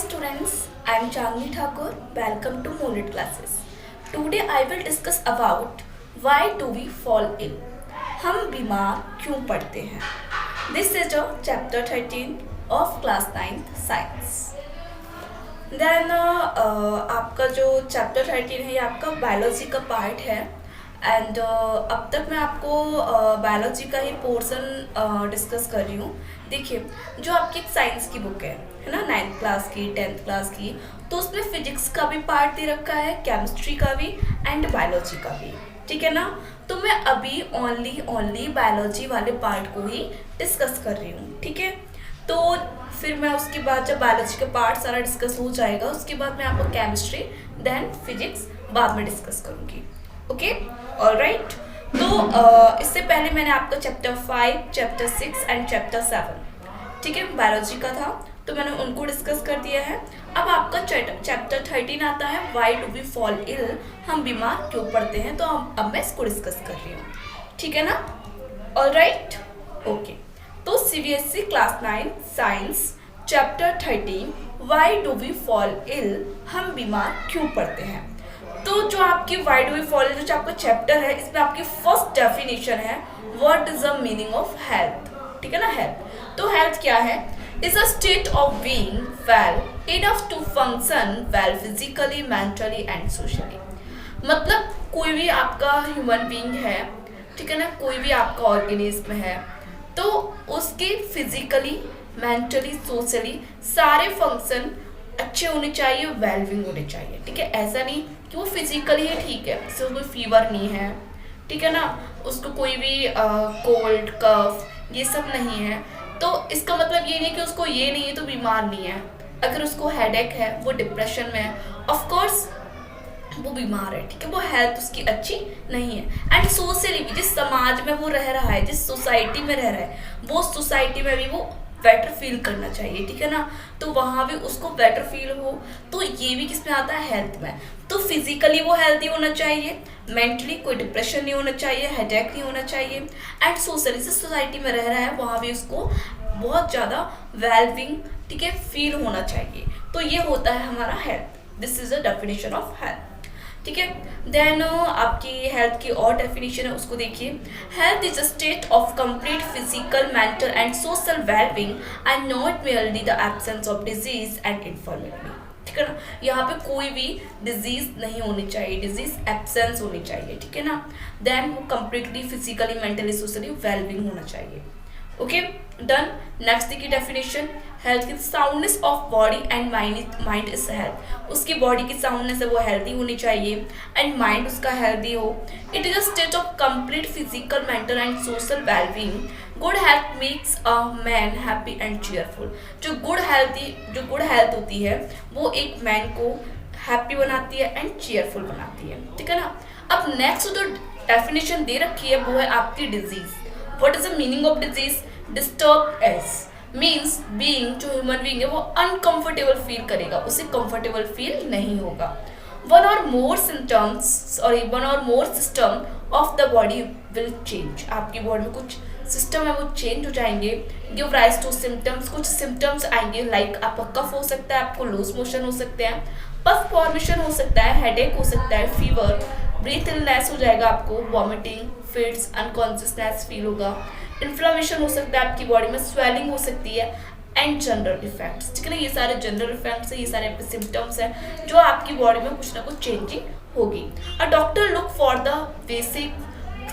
students, I am Chandni Thakur. Welcome to Monet Classes. Today I will discuss about why do we fall ill? हम बीमार क्यों पड़ते हैं? This is the chapter 13 of class 9th science. Then आपका जो chapter 13 है ये आपका बायोलॉजी का पार्ट है एंड अब तक मैं आपको बायोलॉजी का ही पोर्शन डिस्कस कर रही हूँ. देखिए, जो आपकी एक साइंस की बुक है ना, 9th क्लास की 10th क्लास की, तो उसमें फिजिक्स का भी पार्ट दे रखा है, केमिस्ट्री का भी एंड बायोलॉजी का भी. ठीक है ना. तो मैं अभी ओनली बायोलॉजी वाले पार्ट को ही डिस्कस कर रही हूँ. ठीक है. तो फिर मैं उसके बाद जब बायोलॉजी का पार्ट सारा डिस्कस हो जाएगा उसके बाद मैं आपको केमिस्ट्री देन फिजिक्स बाद में डिस्कस करूँगी. Okay, alright. तो इससे पहले मैंने आपका चैप्टर 5, चैप्टर 6 एंड चैप्टर 7 ठीक है बायोलॉजी का था, तो मैंने उनको डिस्कस कर दिया है. अब आपका चैप्टर 13 आता है why do we fall ill, हम बीमार क्यों पड़ते हैं. तो अब मैं इसको डिस्कस कर रही हूँ. ठीक है ना. ऑलराइट. ओके. तो CBSE class 9 science chapter 13 why do we fall ill, हम बीमार क्यों पड़ते हैं. तो जो आपकी why do we fall ill जो आपका चैप्टर है इसमें आपकी फर्स्ट डेफिनेशन है what is the meaning of health. ठीक है ना. हेल्थ, तो हेल्थ क्या है? Is a state of being well enough to function well physically, mentally and socially. मतलब कोई भी आपका ह्यूमन बीइंग है, ठीक है ना, कोई भी आपका ऑर्गेनिज्म है, तो उसके फिजिकली, मेंटली, सोशली सारे फंक्शन अच्छे होने चाहिए, वेलबिंग होने चाहिए. ठीक है. ऐसा नहीं कि वो फिजिकली ही ठीक है, उसको कोई फीवर नहीं है, ठीक है ना, उसको कोई भी कोल्ड कफ ये सब नहीं है, तो इसका मतलब ये नहीं कि उसको ये नहीं है तो बीमार नहीं है. अगर उसको हेडेक है, वो डिप्रेशन में है, ऑफ कोर्स वो बीमार है. ठीक है. वो हेल्थ उसकी अच्छी नहीं है. एंड सोशली भी जिस समाज में वो रह रहा है, जिस सोसाइटी में रह रहा है, वो सोसाइटी में भी वो बेटर फील करना चाहिए. ठीक है ना. तो वहाँ भी उसको बेटर फील हो, तो ये भी किस में आता है? हेल्थ में. तो फिजिकली वो हेल्थी होना चाहिए, मेंटली कोई डिप्रेशन नहीं होना चाहिए, हेडेक नहीं होना चाहिए, एंड सोशली जिस सोसाइटी में रह रहा है वहाँ भी उसको बहुत ज़्यादा वेलबिंग, ठीक है, फील होना चाहिए. तो ये होता है हमारा health. This is the definition of health. ठीक है. देन आपकी हेल्थ की और डेफिनेशन है उसको देखिए. Health is a state of complete physical, mental and social wellbeing and not merely the absence of disease and informality. ठीक है ना. यहाँ पे कोई भी डिजीज नहीं होनी चाहिए, डिजीज एब्सेंस होनी चाहिए. ठीक है ना. देन वो completely physically, mentally, socially wellbeing होना चाहिए. Okay, done. नेक्स्ट की डेफिनेशन, हेल्थ की soundness of body and mind is health. उसकी बॉडी की साउंडनेस है वो हेल्दी होनी चाहिए एंड माइंड उसका हेल्दी हो. It is a state of complete physical, mental and social wellbeing. Good health makes a man happy and cheerful. जो good health होती है वो एक मैन को हैप्पी बनाती है एंड चीयरफुल बनाती है. ठीक है ना. अब नेक्स्ट जो डेफिनेशन दे रखी है वो है आपकी disease. What is the meaning of disease? Disturb S means being, जो ह्यूमन बीइंग है वो अनकंफर्टेबल फील करेगा, उसे कंफर्टेबल फील नहीं होगा. One or more system of the body will change. आपकी बॉडी में कुछ सिस्टम है वो चेंज हो जाएंगे. Give rise to symptoms. कुछ सिम्टम्स आएंगे लाइक आपका कफ हो सकता है, आपको लूज मोशन हो सकते हैं, पफ फॉर्मेशन हो सकता है, हेडेक हो सकता है, फीवर, ब्रीथ इलनेस हो जाएगा, आपको वॉमिटिंग, फिट्स, अनकॉन्शियसनेस फील होगा, इन्फ्लामेशन हो सकता है आपकी बॉडी में, स्वेलिंग हो सकती है एंड जनरल इफेक्ट्स. ठीक है ना. ये सारे जनरल इफेक्ट्स है, ये सारे आपके सिम्टम्स हैं जो आपकी बॉडी में कुछ ना कुछ चेंजिंग होगी. A doctor look for the basic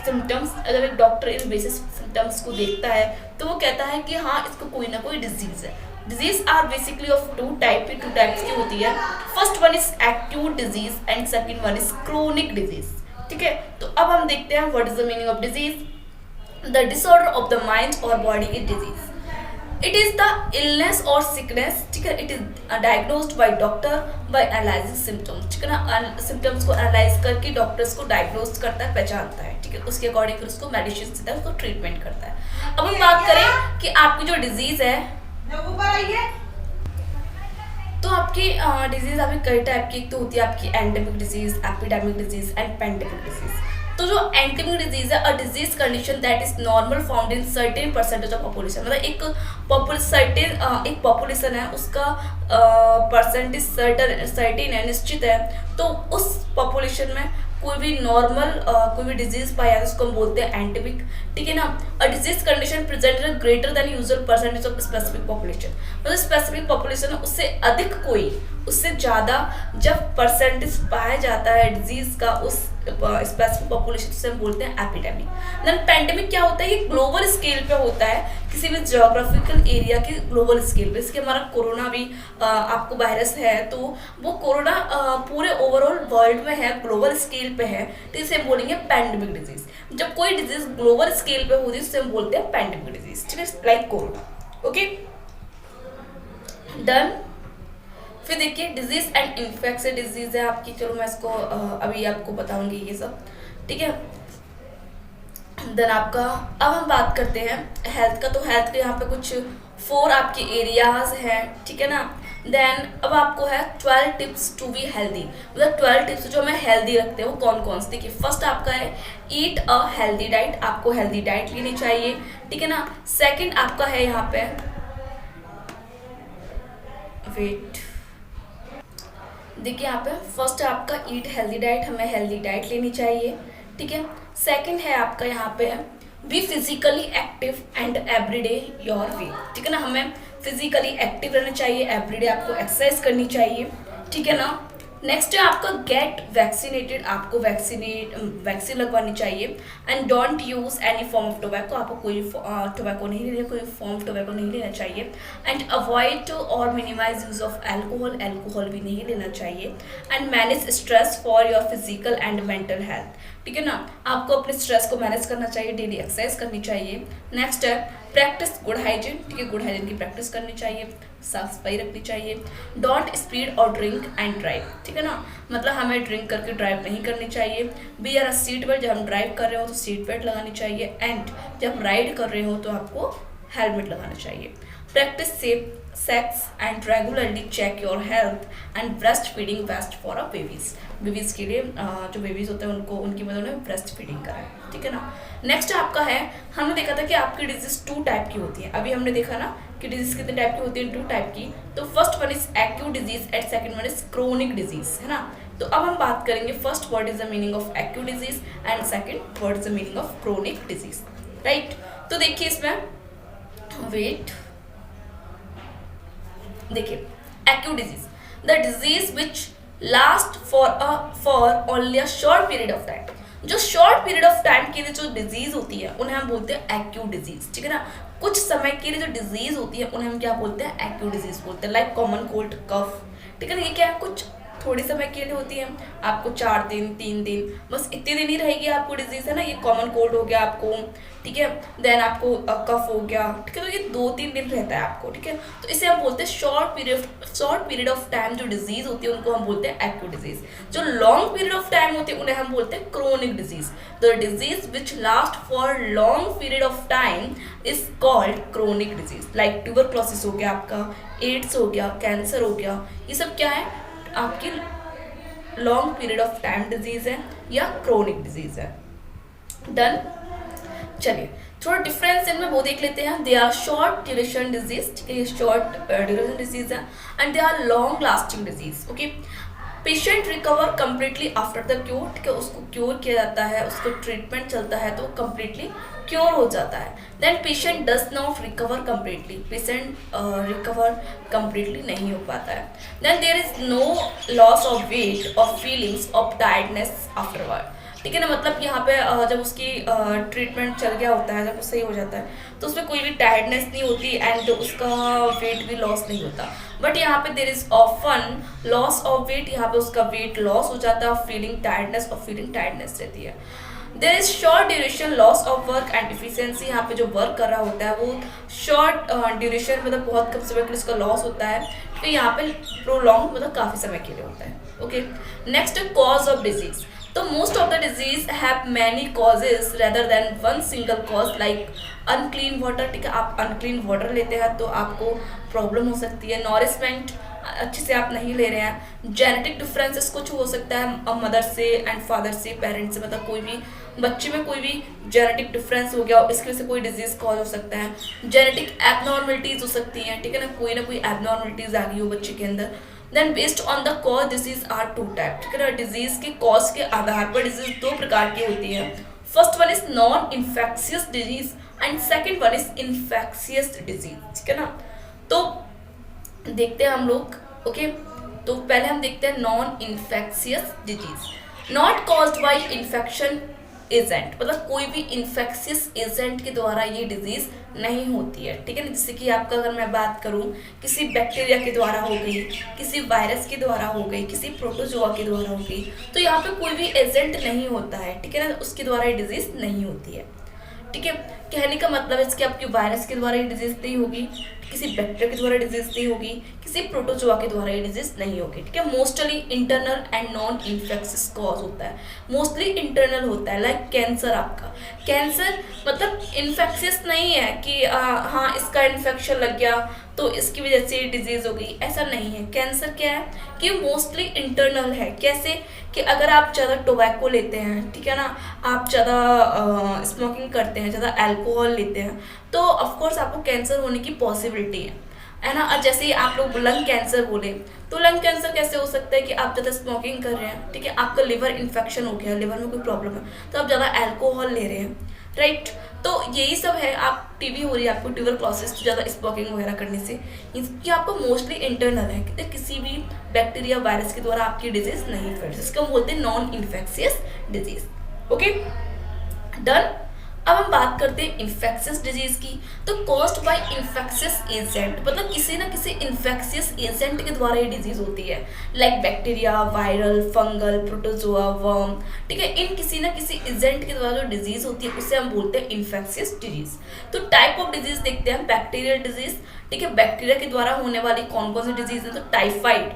symptoms. अगर एक डॉक्टर इन बेसिक सिम्टम्स को देखता है तो वो कहता है कि हाँ इसको कोई ना कोई डिजीज है. Disease are basically of two types की होती है. First one is acute disease and second one is chronic disease. ठीक है. तो अब हम देखते हैं what is the meaning of disease. The disorder of the mind or body is disease. It is the illness or sickness. ठीक है. It is diagnosed by doctor by analyzing symptoms. ठीक है ना. सिम्टम्स को एनालाइज करके doctors को diagnose करता है, पहचानता है. ठीक है. उसके अकॉर्डिंग फिर उसको मेडिसिन देता है, उसको ट्रीटमेंट करता है. अब हम बात करें कि आपकी जो डिजीज है, तो आपकी डिजीज आपकी कई टाइप की. एक तो होती है आपकी endemic disease, epidemic disease and pandemic disease. तो जो एंडेमिक डिजीज है, a disease condition that is normal found in certain percentage of population, मतलब एक पॉपुलेशन है, उसका परसेंटेज सर्टेन है, निश्चित है, तो उस पॉपुलेशन में कोई भी नॉर्मल कोई भी डिजीज पाया जाए उसको हम बोलते हैं एंडेमिक, ठीक है ना। A disease condition presented greater than usual percentage of specific population, मतलब स्पेसिफिक पॉपुलेशन है उससे अधिक कोई, उससे ज़्यादा जब परसेंटेज पाया जाता है डिजीज का उस स्पेसिफिक पॉपुलेशन से हम बोलते हैं एपिडेमिक। देन पेंडेमिक क्या होता है, ये ग्लोबल स्केल पे होता है, किसी भी ज्योग्राफिकल एरिया के ग्लोबल स्केल पे। इसके हमारा कोरोना भी आपको वायरस है, तो वो कोरोना पूरे ओवरऑल वर्ल्ड में है, ग्लोबल स्केल पे है, तो इसे हम बोलेंगे पेंडेमिक डिजीज। जब कोई डिजीज ग्लोबल स्केल पे होती है उससे हम बोलते हैं पेंडेमिक डिजीज, ठीक है, लाइक कोरोना। Okay done. फिर देखिए डिजीज एंड इन्फेक्शन डिजीज है आपकी, चलो मैं इसको अभी आपको बताऊंगी ये सब, ठीक है। देन आपका अब हम बात करते हैं हेल्थ का, तो हेल्थ के यहाँ पे कुछ 4 आपके एरियाज हैं, ठीक है ना। देन अब आपको है 12 टिप्स टू बी हेल्दी, मतलब 12 टिप्स जो हमें हेल्दी रखते हैं वो कौन कौन से। देखिए फर्स्ट आपका है ईट अ हेल्दी डाइट, आपको हेल्दी डाइट लेनी चाहिए, ठीक है ना। सेकंड आपका है यहाँ पे वेट, देखिए यहाँ पे फर्स्ट आपका ईट हेल्दी डाइट, हमें हेल्दी डाइट लेनी चाहिए, ठीक है। सेकंड है आपका यहाँ पे be physically active and everyday your way, ठीक है ना, हमें फिजिकली एक्टिव रहना चाहिए, एवरीडे आपको एक्सरसाइज करनी चाहिए, ठीक है ना। नेक्स्ट है आपका गेट वैक्सीनेटेड, आपको वैक्सीन लगवानी चाहिए। And don't use any form of tobacco, आपको कोई टोबैको नहीं लेना, कोई फॉर्म ऑफ टोबैको नहीं लेना चाहिए। एंड अवॉइड और minimise use of alcohol, alcohol भी नहीं लेना चाहिए। And manage stress for your physical and mental health, ठीक है ना, आपको अपने स्ट्रेस को मैनेज करना चाहिए, डेली एक्सरसाइज करनी चाहिए। नेक्स्ट है प्रैक्टिस गुड हाइजीन, ठीक है, गुड हाइजीन की प्रैक्टिस करनी चाहिए, साफ सफाई रखनी चाहिए। डोंट स्पीड और ड्रिंक एंड ड्राइव, ठीक है ना, मतलब हमें ड्रिंक करके ड्राइव नहीं करनी चाहिए। बी आर सीट बेल्ट, जब हम ड्राइव कर रहे हो तो सीट बेल्ट लगानी चाहिए। एंड जब राइड कर रहे हो तो आपको हेलमेट लगाना चाहिए। Practise safe sex and regularly check your health and breast feeding best for a babies के लिए, जो बेबीज होते हैं उनको उनकी मदद में ब्रेस्ट फीडिंग कराएं, ठीक है ना। नेक्स्ट आपका है, हमने देखा था कि आपकी डिजीज 2 टाइप की होती है, अभी हमने देखा ना कि डिजीज कितने टाइप की होती है, 2 टाइप की। तो first one is acute disease and second one is chronic disease, है ना। तो अब हम बात करेंगे first what is the meaning of acute disease and second what is the meaning of chronic disease, right. तो देखिए इसमें वेट, देखिए acute disease the disease which last for only a short period of time, जो short period of time के लिए जो disease होती है उन्हें हम बोलते हैं एक्यूट डिजीज, ठीक है ना। कुछ समय के लिए जो डिजीज होती है उन्हें हम क्या बोलते हैं, एक्यूट डिजीज बोलते हैं, लाइक कॉमन कोल्ड कफ, ठीक है ना। ये क्या है, कुछ थोड़ी समय के लिए होती है, आपको 4 दिन 3 दिन बस इतने दिन ही रहेगी आपको डिजीज, है ना। ये कॉमन कोल्ड हो गया आपको, ठीक है। देन आपको कफ हो गया, ठीक है, तो ये 2-3 दिन रहता है आपको, ठीक है। तो इसे हम बोलते हैं शॉर्ट पीरियड ऑफ टाइम जो डिजीज होती है उनको हम बोलते हैं एक्यूट डिजीज। जो लॉन्ग पीरियड ऑफ टाइम होती है उन्हें हम बोलते हैं chronic disease. The disease which last for long period of time is called chronic disease, like tuberculosis हो गया आपका, एड्स हो गया, कैंसर हो गया, ये सब क्या है आपकी long period of time disease है या क्रोनिक डिजीज है। डन। चलिए थोड़ा डिफरेंस इनमें वो देख लेते हैं। They are short duration disease, ठीक है, ये शॉर्ट ड्यूरेशन डिजीज है। And they are long lasting disease, okay. Patient recover completely after the cure, ठीक है, उसको क्योर किया जाता है, उसको ट्रीटमेंट चलता है तो कम्प्लीटली क्योर हो जाता है। Then patient does not recover completely, patient recover completely नहीं हो पाता है। Then there is no loss of weight और फीलिंग्स ऑफ टायर्डनेस आफ्टरवर्ड, ठीक है ना, मतलब यहाँ पे जब उसकी ट्रीटमेंट चल गया होता है, जब वो सही हो जाता है तो उसमें कोई भी टायर्डनेस नहीं होती एंड उसका वेट भी लॉस नहीं होता। बट यहाँ पे there is often loss of weight, यहाँ पे उसका वेट लॉस हो जाता है, फीलिंग टायर्डनेस और फीलिंग टायर्डनेस रहती है। There is short duration loss of work and efficiency, यहाँ पे जो वर्क कर रहा होता है वो शॉर्ट ड्यूरेशन मतलब बहुत कम समय के लिए उसका लॉस होता है, तो यहाँ पे प्रोलॉन्ग मतलब काफ़ी समय के लिए होता है, okay. Next cause of disease, तो most of the disease have many causes rather than one single cause, like unclean water, ठीक है, आप अनक्लीन वाटर लेते हैं तो आपको प्रॉब्लम हो सकती है। नॉरिशमेंट अच्छे से आप नहीं ले रहे हैं। जेनेटिक डिफरेंसेस कुछ हो सकता है मदर से एंड फादर से, पेरेंट्स से, मतलब कोई भी बच्चे में कोई भी जेनेटिक डिफरेंस हो गया, इसकी वजह से कोई डिजीज कॉज हो सकता है, जेनेटिक एबनॉर्मलिटीज हो सकती हैं, ठीक है ना कोई एबनॉर्मलिटीज आ गई हो बच्चे के अंदर। Then based on the cause disease are two type, ठीक है ना, डिजीज के कॉज के आधार पर डिजीज दो प्रकार की होती है। First one is non infectious disease and second one is infectious disease, ठीक है ना। तो देखते हैं हम लोग, ओके। तो पहले हम देखते हैं non infectious disease. Not caused by infection agent, मतलब कोई भी इन्फेक्शियस एजेंट के द्वारा ये डिजीज नहीं होती है, ठीक है ना। जैसे कि आपका अगर मैं बात करूं, किसी बैक्टीरिया के द्वारा हो गई, किसी वायरस के द्वारा हो गई, किसी प्रोटोजोआ के द्वारा हो गई, तो यहाँ पे कोई भी एजेंट नहीं होता है, ठीक है ना, उसके द्वारा ये डिजीज नहीं होती है, ठीक है। कहने का मतलब इसके आपकी वायरस के द्वारा ये डिजीज नहीं होगी, किसी बैक्टीरिया के द्वारा डिजीज नहीं होगी, किसी प्रोटोजोआ के द्वारा ये डिजीज नहीं होगी, ठीक है। Mostly internal and non infectious cause होता है, मोस्टली इंटरनल होता है। लाइक कैंसर, आपका कैंसर मतलब इन्फेक्शियस नहीं है कि हाँ इसका इन्फेक्शन लग गया तो इसकी वजह से डिजीज हो गई, ऐसा नहीं है। कैंसर क्या है कि मोस्टली इंटरनल है। कैसे कि अगर आप ज़्यादा टोबैको लेते हैं, ठीक है ना, आप ज़्यादा स्मोकिंग करते हैं, ज़्यादा अल्कोहल लेते हैं, तो ऑफकोर्स आपको कैंसर होने की पॉसिबिलिटी है ना। और जैसे ही आप लोग लंग कैंसर बोले, तो लंग कैंसर कैसे हो सकता है कि आप ज़्यादा स्मोकिंग कर रहे हैं, ठीक है, आपका लिवर इन्फेक्शन हो गया, लिवर में कोई प्रॉब्लम है, तो आप ज़्यादा अल्कोहल ले रहे हैं, राइट। तो यही सब है, आप टीबी हो रही है, आपको ट्यूबरक्लोसिस ज़्यादा स्मोकिंग वगैरह करने से, ये आपको मोस्टली इंटरनल है, कि किसी भी बैक्टीरिया वायरस के द्वारा आपकी डिजीज नहीं फैलती, इसको हम बोलते हैं non infectious disease, okay done. अब हम बात करते हैं इन्फेक्शियस डिजीज की। तो कॉज्ड बाय इन्फेक्शियस एजेंट, मतलब किसी ना किसी इन्फेक्शियस एजेंट के द्वारा ये डिजीज होती है। Like bacteria, viral, fungal, protozoa, worm, ठीक है, इन किसी ना किसी एजेंट के द्वारा जो डिजीज होती है उसे हम बोलते हैं इन्फेक्शियस डिजीज। तो टाइप ऑफ डिजीज देखते हैं, बैक्टीरियल डिजीज, ठीक है, बैक्टीरिया के द्वारा होने वाली कौन कौन सी डिजीज है। तो टाइफाइड,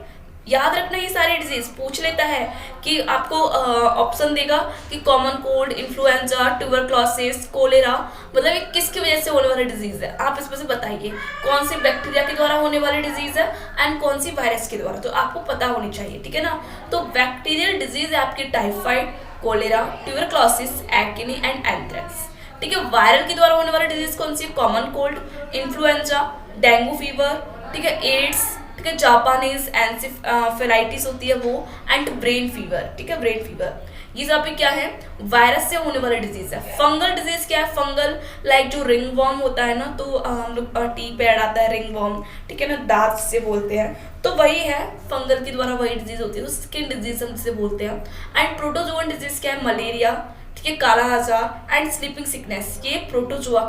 याद रखना ये सारी डिजीज पूछ लेता है कि आपको ऑप्शन देगा कि common cold, influenza, tuberculosis, cholera, मतलब ये किसकी वजह से होने वाली डिजीज है, आप इसमें से बताइए कौन सी बैक्टीरिया के द्वारा होने वाली डिजीज है एंड कौन सी वायरस के द्वारा, तो आपको पता होनी चाहिए, ठीक है ना। तो बैक्टीरियल डिजीज है आपकी typhoid, cholera, tuberculosis, acne and anthrax, ठीक है। वायरल के द्वारा होने वाली डिजीज कौन सी, common cold, influenza, dengue fever, ठीक है, एड्स, ठीक है, जापानीज एंसेफेलाइटिस होती है वो, एंड ब्रेन फीवर, ठीक है, ब्रेन फीवर, ये सब क्या है, वायरस से होने वाला डिजीज है। फंगल डिजीज क्या है, फंगल लाइक जो रिंग वर्म होता है ना, तो हम लोग टी पे ऐड आता है रिंग वर्म, ठीक है ना, दांत से बोलते हैं, तो वही है, फंगल के द्वारा वही डिजीज होती है, तो स्किन डिजीज हम जिसे बोलते हैं। एंड प्रोटोजोअन डिजीज क्या है, मलेरिया, ठीक है, काला आजार एंड स्लीपिंग सिकनेस, ये प्रोटोजोआ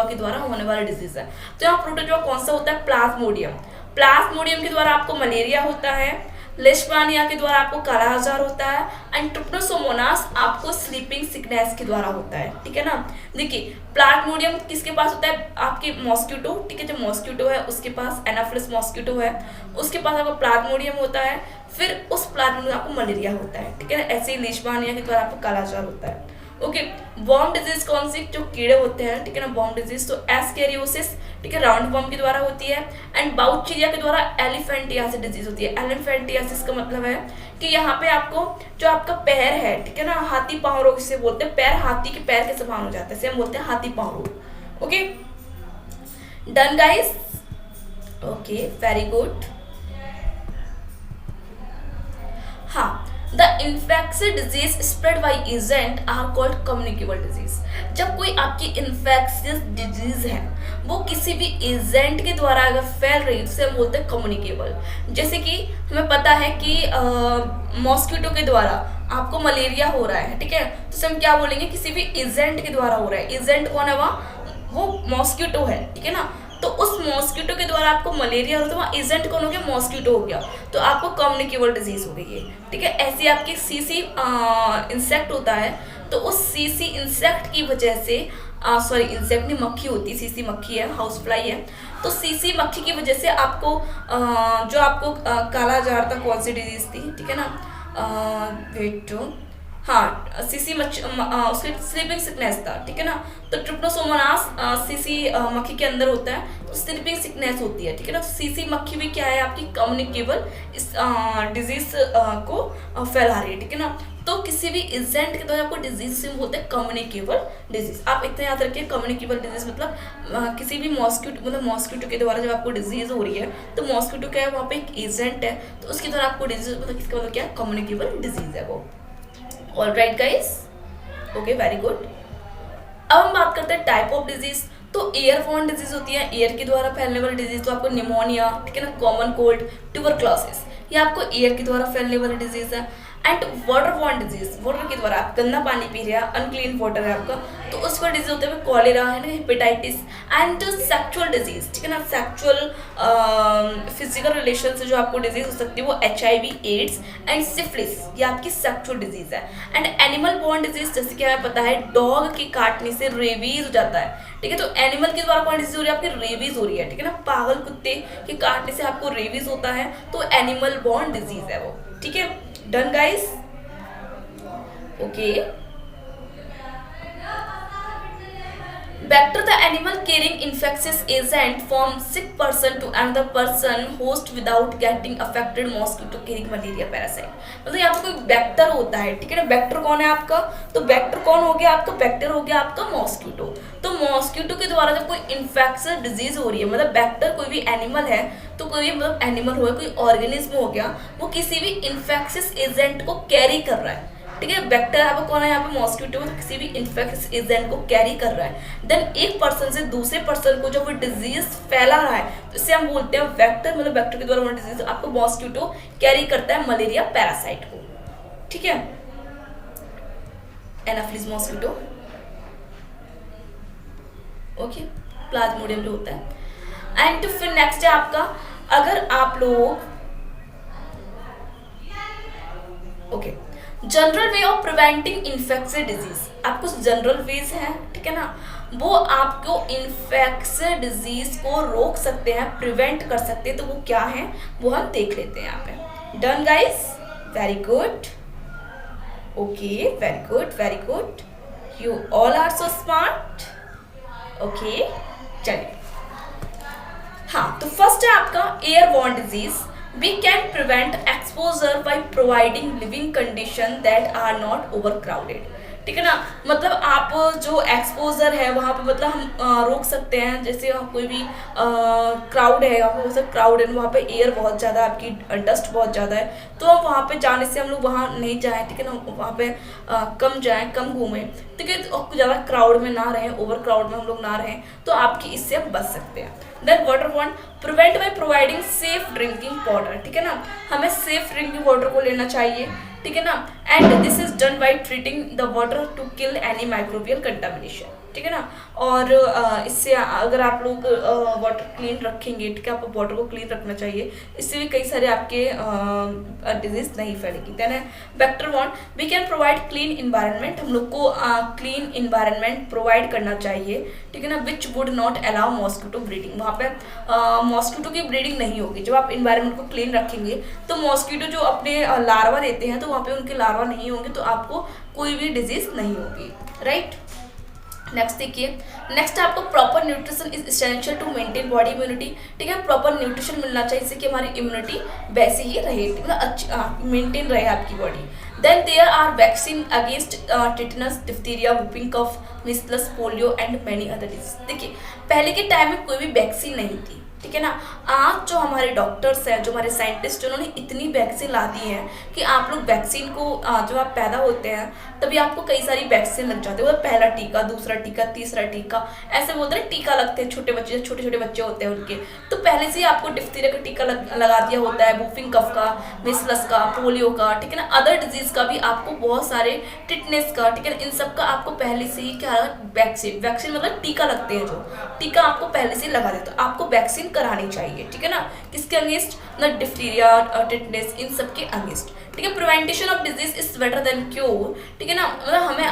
के द्वारा होने वाला डिजीज है। तो यहाँ प्रोटोजोआ कौन सा होता है, प्लाज्मोडियम, प्लाज्मोडियम के द्वारा आपको मलेरिया होता है, लेशमानिया के द्वारा आपको काला आजार होता है, एंड ट्रिप्नोसोमोनास आपको स्लीपिंग सिकनेस के द्वारा होता है, ठीक है ना। देखिए प्लाज्मोडियम किसके पास होता है, आपके मॉस्किटो, ठीक है, जो मॉस्किटो है उसके पास, एनाफिलिस मॉस्किटो है, उसके पास आपको प्लाज्मोडियम होता है, फिर उस प्लाज्मोडियम आपको मलेरिया होता है, ठीक है ना। ऐसे ही लेशमानिया के द्वारा आपको काला आजार होता है, ओके। वर्म डिजीज कौन सी, जो कीड़े होते हैं, ठीक है ना, वर्म डिजीज, तो एस्केरियोसिस, ठीक है, राउंड वर्म के द्वारा होती है, एंड बाउचीरिया के द्वारा एलिफेंटियासिस डिजीज होती है। एलिफेंटियासिस का मतलब है कि यहाँ पे आपको जो आपका पैर है, ठीक है ना, हाथी पांव रोग से बोलते हैं, पैर हाथी के पैर के समान हो जाता है, इसे हम बोलते हैं हाथी पांव रोग, okay done guys, okay very good. हाँ, the infectious disease spread by agent are called communicable disease. जब कोई आपकी इन्फेक्शियस डिजीज है वो किसी भी एजेंट के द्वारा अगर फैल रही है तो उसे हम बोलते हैं कम्युनिकेबल। जैसे कि हमें पता है कि मॉस्किटो के द्वारा आपको मलेरिया हो रहा है, ठीक है, तो उसे हम क्या बोलेंगे, किसी भी एजेंट के द्वारा हो रहा है। एजेंट कौन है, वहाँ वो मॉस्किटो है, ठीक है ना, तो उस मॉस्किटो के द्वारा आपको मलेरिया हो रहा है, तो वहाँ एजेंट कौन हो गया, मॉस्किटो हो गया, तो आपको कम्युनिकेबल डिजीज हो गई है, ठीक है। ऐसी आपकी सीसी इंसेक्ट होता है, तो उस सीसी इंसेक्ट की वजह से सॉरी इंसेक्ट नहीं, मक्खी होती है, सीसी मक्खी है, हाउस फ्लाई है, तो सीसी मक्खी की वजह से आपको जो आपको काला आजार था, कौन सी डिजीज थी, ठीक है ना, वेट हाँ सीसी उसके स्लीपिंग सिकनेस था, ठीक है ना। तो ट्रिप्नोसोमोनास सीसी मक्खी के अंदर होता है, तो स्लीपिंग सिकनेस होती है, ठीक है ना। तो सीसी मक्खी भी क्या है आपकी कम्युनिकेबल इस डिजीज को फैला रही है, ठीक है ना। तो किसी भी एजेंट के द्वारा आपको डिजीज से बोलते हैं कम्युनिकेबल डिजीज। आप इतना याद रखिए, कम्युनिकेबल डिजीज मतलब किसी भी मॉस्किटो मतलब मॉस्किटो के द्वारा जब आपको डिजीज हो रही है, तो मॉस्किटो क्या है, वहाँ पे एक एजेंट है, तो उसके द्वारा आपको डिजीज मतलब इसका मतलब क्या है, कम्युनिकेबल डिजीज है वो। Alright guys, okay very good. अब हम बात करते हैं टाइप ऑफ डिजीज। तो एयरबोर्न डिजीज होती है, एयर के द्वारा फैलने वाली डिजीज, तो आपको निमोनिया, ठीक है ना, कॉमन कोल्ड, ट्यूबरक्लोसिस, ये आपको एयर के द्वारा फैलने वाली डिजीज है। एंड वाटरबॉर्न डिजीज, वाटर के द्वारा आप गंदा पानी पी रहे हैं, अनक्लीन वाटर है आपका, तो उसका डिजीज होता है कॉलेरा, है ना, हेपेटाइटिस। एंड सेक्सुअल डिजीज, ठीक है ना, सेक्सुअल फिजिकल रिलेशन से जो आपको डिजीज हो सकती है वो HIV, एड्स एंड सिफिलिस, ये आपकी सेक्सुअल डिजीज है। एंड एनिमल बॉर्न डिजीज, जैसे कि हमें पता है डॉग के काटने से रेबीज हो जाता है, ठीक है। तो एनिमल के द्वारा कौन डिजीज हो रही है, आपकी रेबीज हो रही है, ठीक है ना। पागल कुत्ते के काटने से आपको रेबीज होता है, तो एनिमल बॉर्न डिजीज है वो, ठीक है। Done guys, okay. Vector, the animal carrying infectious agent from sick person to another person host without getting affected mosquito carrying malaria parasite। मतलब यहाँ पे कोई वेक्टर होता है, ठीक है ना। वेक्टर कौन है आपका, तो वेक्टर कौन हो गया आपका, वेक्टर हो गया आपका मॉस्किटो। तो मॉस्किटो के द्वारा जब कोई इन्फेक्शियस डिजीज हो रही है, मतलब वेक्टर कोई भी एनिमल है, तो कोई मतलब एनिमल हो, कोई ऑर्गेनिज्म हो गया, वो किसी भी इन्फेक्शियस एजेंट को कैरी कर रहा है, ठीक है। वेक्टर आपको कौन है यहाँ पे, मॉस्किटो, तो किसी भी इन्फेक्शियस एजेंट को कैरी कर रहा है। देन एक पर्सन से दूसरे पर्सन को जब वो डिजीज फैला रहा है, तो इसे हम बोलते हैं वेक्टर, मतलब वेक्टर के द्वारा डिजीज आपको मॉस्किटो कैरी करता है मलेरिया पैरासाइट को, ठीक है। एनाफिलिस मॉस्किटो, ओके, प्लाज्मोडियम जो होता है। एंड फिर नेक्स्ट है आपका, अगर आप लोग okay general way of preventing infectious disease, आप कुछ जनरल वेज हैं, ठीक है ना, वो आपको इन्फेक्शियस डिजीज को रोक सकते हैं, प्रिवेंट कर सकते हैं, तो वो क्या है वो हम देख लेते हैं यहाँ पे। Done guys, very good, okay, very good, very good, you all are so smart, okay. चलिए, हाँ, तो फर्स्ट है आपका airborne disease. We can prevent exposure by providing living condition that are not overcrowded, ठीक है ना। मतलब आप जो एक्सपोजर है वहाँ पे मतलब हम रोक सकते हैं, जैसे कोई भी क्राउड है, यहाँ पे क्राउड है, वहाँ पे एयर बहुत ज़्यादा, आपकी डस्ट बहुत ज़्यादा है, तो हम वहाँ पे जाने से हम लोग वहाँ नहीं जाएं, ठीक है ना, वहाँ पे कम जाएं, कम घूमें, ठीक है, तो ज़्यादा क्राउड में ना रहें, ओवर क्राउड में हम लोग ना रहें, तो आपकी इससे हम बच सकते हैं। Then waterborne, prevent by providing safe drinking water, ठीक है ना, हमें सेफ ड्रिंकिंग वाटर को लेना चाहिए, ठीक है ना। And this is done by treating the water to kill any microbial contamination, ठीक है ना। और इससे अगर आप लोग वाटर क्लीन रखेंगे, ठीक है, आपको वाटर को क्लीन रखना चाहिए, इससे भी कई सारे आपके डिजीज नहीं फैलेगी। देन है vectorborne, we can provide clean environment, हम लोग को क्लीन इन्वायरमेंट प्रोवाइड करना चाहिए, ठीक है ना, which would not allow mosquito breeding, वहाँ पे मॉस्किटो की ब्रीडिंग नहीं होगी। जब आप इन्वायरमेंट को क्लीन रखेंगे तो मॉस्किटो जो अपने लार्वा देते हैं, तो वहाँ पे उनके लार्वा नहीं होंगे, तो आपको कोई भी डिजीज नहीं होगी, राइट। नेक्स्ट देखिए, नेक्स्ट आपको proper nutrition is essential to maintain body immunity, ठीक है, प्रॉपर न्यूट्रिशन मिलना चाहिए जिससे कि हमारी इम्यूनिटी वैसे ही रहे, मतलब अच्छी मेंटेन रहे आपकी body. Then there are vaccine against tetanus, diphtheria, whooping cough, measles, polio and many other disease. देखिए पहले के टाइम में कोई भी वैक्सीन नहीं थी, ठीक है ना। आज जो हमारे डॉक्टर्स हैं, जो हमारे साइंटिस्ट, उन्होंने इतनी वैक्सीन ला दी है कि आप लोग वैक्सीन को जब आप पैदा होते हैं तभी आपको कई सारी वैक्सीन लग जाती है, मतलब पहला टीका, दूसरा टीका, तीसरा टीका, ऐसे बोलते हैं टीका लगते हैं छोटे बच्चे, छोटे छोटे बच्चे होते हैं उनके, तो पहले से ही आपको डिप्थीरिया का टीका लगा दिया होता है, वुपिंग कफ का, मिसलस का, पोलियो का, ठीक है ना, अदर डिजीज का भी आपको बहुत सारे, टिटनेस का, ठीक है ना, इन सब का आपको पहले से ही क्या वैक्सीन, वैक्सीन मतलब टीका लगते हैं, जो टीका आपको पहले से लगा देते, तो आपको वैक्सीन करानी चाहिए, ठीक है ना, किसके अगेंस्ट, मतलब डिप्थीरिया, टिटनेस, इन सब के अगेंस्ट, ठीक है। Prevention of disease is better than cure, ठीक है ना। मतलब हमें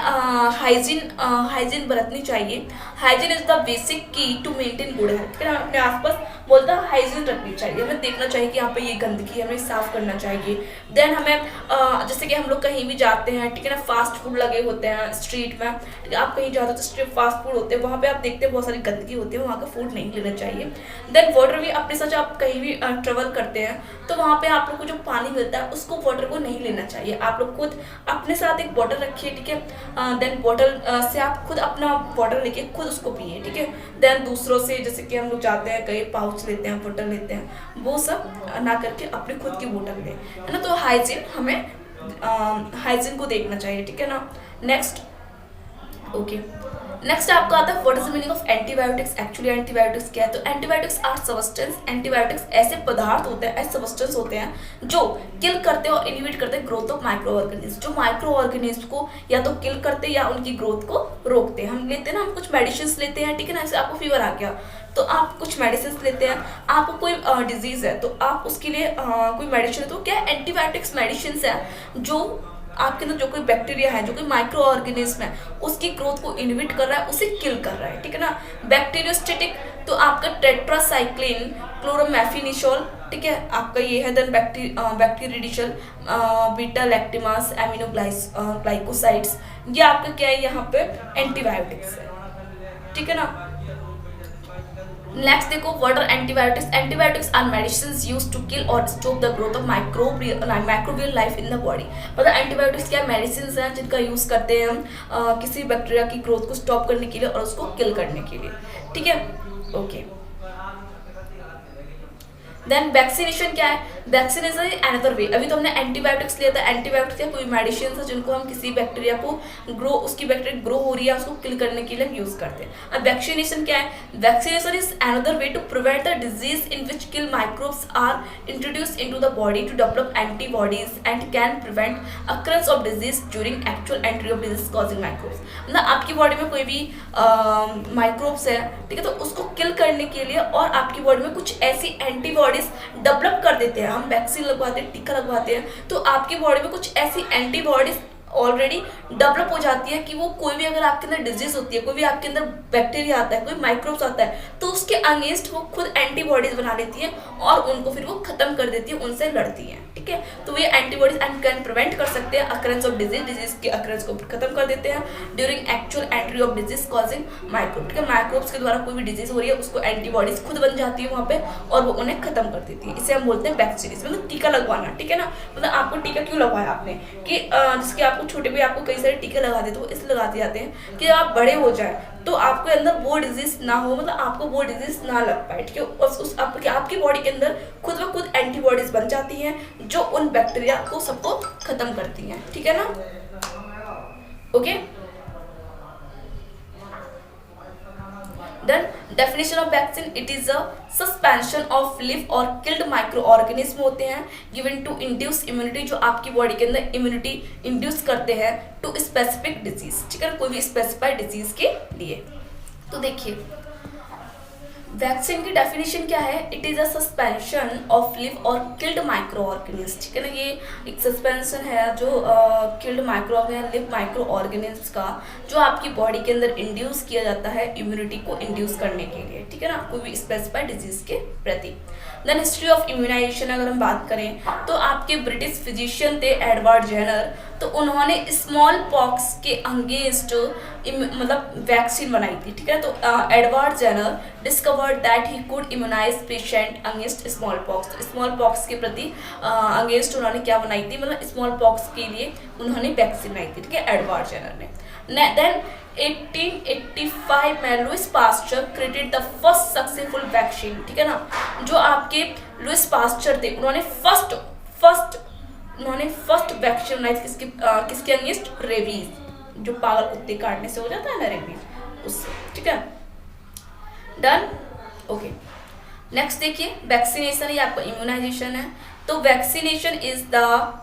हाइजीन बरतनी चाहिए। हाइजीन इज द बेसिक की टू मेंटेन गुड हेल्थ, ठीक है ना। अपने आसपास बोलता है हाइजीन रखनी चाहिए, हमें देखना चाहिए कि यहाँ पे ये गंदगी है, हमें साफ करना चाहिए। देन हमें जैसे कि हम लोग कहीं भी जाते हैं, ठीक है ना, फास्ट फूड लगे होते हैं स्ट्रीट में, ठीक है, आप कहीं जाते हो तो स्ट्रीट फास्ट फूड होते हैं, वहाँ पे आप देखते हैं बहुत सारी गंदगी होती है, वहाँ का फूड नहीं लेना चाहिए। देन वाटर भी अपने साथ आप कहीं भी ट्रेवल करते हैं तो वहाँ पे आप लोग को जो पानी मिलता है उसको वाटर को नहीं लेना चाहिए। आप लोग खुद अपने साथ एक बॉटल रखिए, ठीक है। देन बॉटल से आप खुद अपना वाटर लेके खुद उसको पिए, ठीक है। देन दूसरों से जैसे कि हम लोग जाते हैं कहीं पाउच लेते हैं, बोतल लेते हैं, वो सब ना करके अपने खुद की बोतल लें, है ना। तो हाइजीन, हमें हाइजीन को देखना चाहिए, ठीक है ना। नेक्स्ट नेक्स्ट आपका आता है what is the meaning of antibiotics. Actually antibiotics क्या है? तो एंटीबायोटिक्स आर सब्सटेंस, एंटीबायोटिक्स ऐसे पदार्थ होते हैं, ऐसे सब्सटेंस होते हैं जो किल करते हैं और इनहिबिट करते हैं ग्रोथ ऑफ माइक्रो ऑर्गेनिज्म, जो माइक्रो ऑर्गेनिज्म को या तो किल करते हैं या उनकी ग्रोथ को रोकते हैं। हम लेते हैं ना, हम कुछ मेडिसिन लेते हैं, ठीक है ना। जैसे आपको फीवर आ गया तो आप कुछ मेडिसिन लेते हैं, आपको कोई डिजीज है तो आप उसके लिए कोई मेडिसिन, तो क्या एंटीबायोटिक्स मेडिसिन है जो आपके अंदर जो कोई बैक्टीरिया है, जो कोई माइक्रो ऑर्गेनिज्म है, उसकी ग्रोथ को इनहिबिट कर रहा है, उसे किल कर रहा है, ठीक है ना। बैक्टीरियोस्टेटिक तो आपका टेट्रासाइक्लिन क्लोरोमेफिनिसोल, ठीक है, आपका ये है। देन बैक्टीरियोडिशल बीटा लैक्टिमास एमिनोग्लाइकोसाइड्स, ये आपका क्या है, यहाँ पे एंटीबायोटिक्स है, ठीक है ना। नेक्स्ट देखो what are antibiotics. Antibiotics are medicines used to kill or stop the growth of microbial life in the body. मतलब एंटीबायोटिक्स क्या मेडिसिंस हैं जिनका यूज करते हैं हम किसी बैक्टीरिया की ग्रोथ को स्टॉप करने के लिए और उसको किल करने के लिए, ठीक है। ओके, देन वैक्सीनेशन क्या है? वैक्सीनेशन इज अनदर वे। अभी तो हमने एंटीबायोटिक्स लिया था, एंटीबायोटिक्स क्या कोई मेडिसिन है जिनको हम किसी बैक्टीरिया को उसकी बैक्टीरिया ग्रो हो रही है उसको किल करने के लिए हम यूज करते हैं। अब वैक्सीनेशन क्या है? Vaccination is another way to prevent the disease in which kill microbes are introduced into the body to develop antibodies and can prevent occurrence of disease during actual entry of disease causing microbes. मतलब आपकी body में कोई भी microbes है, ठीक है, तो उसको किल करने के लिए और आपकी बॉडी में कुछ ऐसी एंटीबॉडीज डेवलप कर देते हैं। हम वैक्सीन लगवाते हैं, टीका लगवाते हैं, तो आपकी बॉडी में कुछ ऐसी एंटीबॉडीज ऑलरेडी डेवलप हो जाती है कि वो कोई भी अगर आपके अंदर डिजीज होती है, कोई भी आपके अंदर बैक्टीरिया आता है, कोई माइक्रोब्स आता है, तो उसके अगेंस्ट वो खुद एंटीबॉडीज बना लेती है और उनको फिर वो खत्म कर देती है, उनसे लड़ती है, ठीक है। तो ये एंटीबॉडीज एंड कैन प्रिवेंट कर सकते हैं अकरेंस ऑफ डिजीज के अकरेंस को खत्म कर देते हैं during actual entry of disease causing microbe, ठीक है। माइक्रोब्स के द्वारा कोई भी डिजीज हो रही है उसको एंटीबॉडीज खुद बन जाती है वहाँ पे और वो उन्हें खत्म कर देती है। इसे हम बोलते हैं वैक्सीन। मतलब टीका लगवाना, ठीक है ना। मतलब आपको टीका क्यों लगवाया आपने कि जिसके आपको छोटे भी आपको कई सारे टीके लगा देते, वो इसलिए लगाते जाते हैं कि आप बड़े हो जाए तो आपके अंदर वो डिजीज ना हो, मतलब आपको वो डिजीज ना लग पाए, ठीक है। और आपकी बॉडी के अंदर खुद ब खुद एंटीबॉडीज बन जाती हैं जो उन बैक्टीरिया को सबको खत्म करती हैं, ठीक है ना। Okay, then definition of vaccine, it is a suspension of live और किल्ड माइक्रो ऑर्गेनिज्म होते हैं गिवन टू इंड्यूस इम्यूनिटी, जो आपकी बॉडी के अंदर इम्यूनिटी इंड्यूस करते हैं टू स्पेसिफिक डिजीज, ठीक है, कोई भी स्पेसिफाइड डिजीज के लिए। तो देखिए वैक्सीन की डेफिनेशन क्या है? It is a suspension of live और किल्ड माइक्रो ऑर्गेनिज्म, ठीक है ना। ये एक सस्पेंशन है जो killed micro live micro organism का, जो आपकी बॉडी के अंदर इंड्यूस किया जाता है इम्यूनिटी को इंड्यूस करने के लिए, ठीक है ना, कोई भी स्पेसिफाइड डिजीज के प्रति। देन हिस्ट्री ऑफ इम्यूनाइजेशन अगर हम बात करें तो आपके ब्रिटिश फिजिशियन थे एडवर्ड जेनर, तो उन्होंने स्मॉल पॉक्स के अगेंस्ट मतलब वैक्सीन बनाई थी, ठीक है। तो Edward Jenner discovered that he could immunise patient against small pox. तो स्मॉल पॉक्स के प्रति अगेंस्ट उन्होंने क्या बनाई थी, मतलब स्मॉल पॉक्स के लिए उन्होंने वैक्सीन बनाई थी, ठीक है, एडवर्ड जेनर ने। देन 1885 में Louis Pasteur created the first successful vaccine, ठीक है ना। जो आपके लुइस पास्चर थे उन्होंने फर्स्ट वैक्सीन बनाई थी किसके अगेंस्ट? रेबीज, जो पागल कुत्ते काटने से हो जाता है ना रेबीज, उससे, ठीक है। Done, okay. नेक्स्ट देखिए वैक्सीनेशन, ये आपका इम्यूनाइजेशन है। तो vaccination is the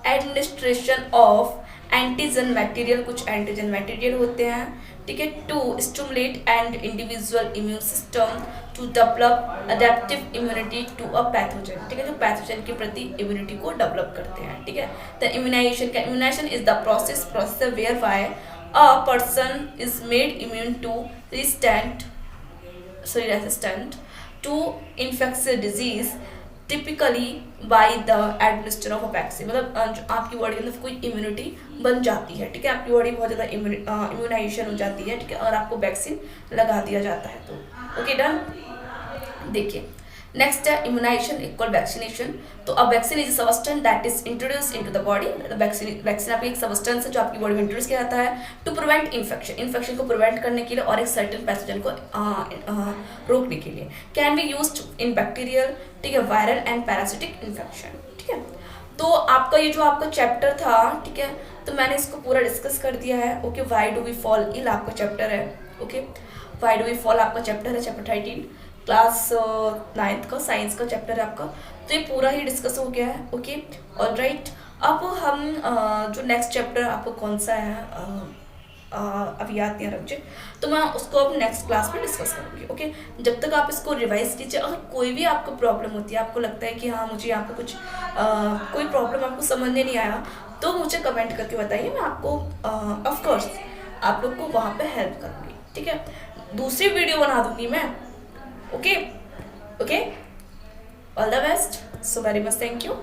administration of antigen material, कुछ एंटीजन मटेरियल होते हैं ठीक है, to stimulate and individual immune system to develop adaptive immunity to a pathogen, ठीक है, जो पैथोजन के प्रति इम्यूनिटी को डेवलप करते हैं, ठीक है। The immunisation is the process whereby a person is made immune to resistant to infectious disease typically by the administration of a vaccine, मतलब आपकी बॉडी के अंदर कोई इम्यूनिटी बन जाती है, ठीक है, आपकी बॉडी बहुत ज़्यादा इम्यूनाइजेशन हो जाती है, ठीक है, और आपको वैक्सीन लगा दिया जाता है। तो ओके डन। देखिए नेक्स्ट है इम्यूनाइजेशन इक्वल वैक्सीनेशन। तो अब vaccine is substance that is introduce into the body. Vaccine आपकी एक सब्सटेंस है जो आपकी बॉडी में इंट्रोड्यूस किया जाता है टू प्रिवेंट इन्फेक्शन को प्रिवेंट करने के लिए और एक सर्टेन पैथोजन को रोकने के लिए। Can be used in bacterial, ठीक है, वायरल एंड पैरासिटिक इन्फेक्शन, ठीक है। तो आपका ये जो आपका चैप्टर था, ठीक है, तो मैंने इसको पूरा डिस्कस कर दिया है। Okay, why do we fall ill आपका चैप्टर है। Okay, why do we fall आपका चैप्टर है, चैप्टर 13 क्लास 9th का साइंस का चैप्टर है आपका। तो ये पूरा ही डिस्कस हो गया है। Okay, alright. अब हम जो नेक्स्ट चैप्टर आपको कौन सा है अभी याद नहीं आ रहा मुझे, तो मैं उसको अब नेक्स्ट क्लास में डिस्कस करूँगी। ओके, जब तक आप इसको रिवाइज कीजिए। अगर कोई भी आपको प्रॉब्लम होती है, आपको लगता है कि हाँ मुझे यहाँ पे कुछ कोई प्रॉब्लम आपको समझ में नहीं आया, तो मुझे कमेंट करके बताइए, मैं आपको ऑफकोर्स आप लोग को वहाँ पे हेल्प करूँगी, ठीक है। दूसरी वीडियो बना दूँगी मैं। Okay, all the best, so very much, thank you.